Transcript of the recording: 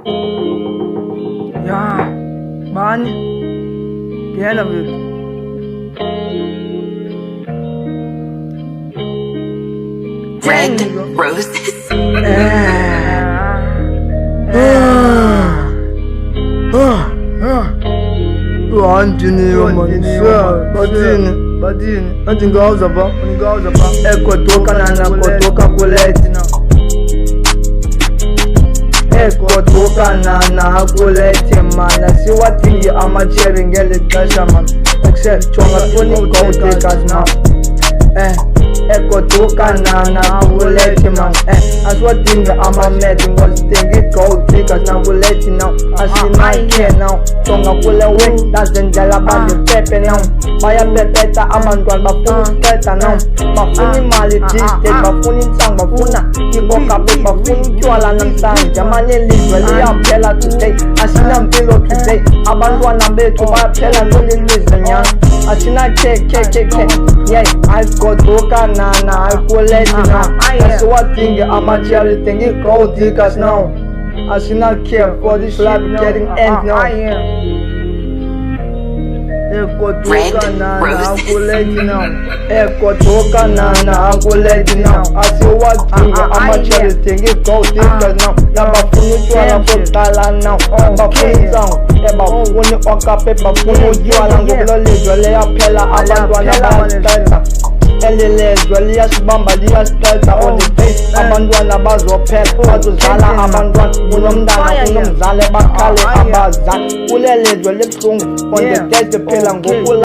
Ya, man, gel abi. Red roses. Anjini man, badini, anjini gauza ba, ekotoka na kotoka kuleti na, ekotoka na kuleti man, si watingi ama cheringe dasha man, except chonga tuni kote kasna, ekotoka na kuleti man, aswatingi ama meti was tingi kote kasna kuleti now, asinake now, chonga kule we, lazendela bande pepe now, baya pepeta abantwana bafuna ukuthetha now, bafuna imali thiste, bafuna intsangu, bafuna ikokape, bafuna utywala namhlanje, amanye ilizwe liyaphela today, asinampilo today, abantwana bethu bayaphela leli lizwe nyana, asina ke, yeah, ayikotoka na ayikuleti now, asiwadingi ama-charity, ngi-gold diggers now, asina care for this life getting end now. Ekotoka na kuleti now, ekotoka na kuleti now, asiwadingi ama-charity, ngi-gold diggers now, nabafuna utywala botala now, bafuna intsangu, bafuna okape, bafuna utywala ngokulo lizwe liyaphela, abantwana bayasiqeda, eli lizwe liyasibamba liyasiqeda on the day, abantwana bazophela, bazozala abantwana, unomntana unomzali bakhale abazali, kule lizwe libuhlungu on the day siphila ngokula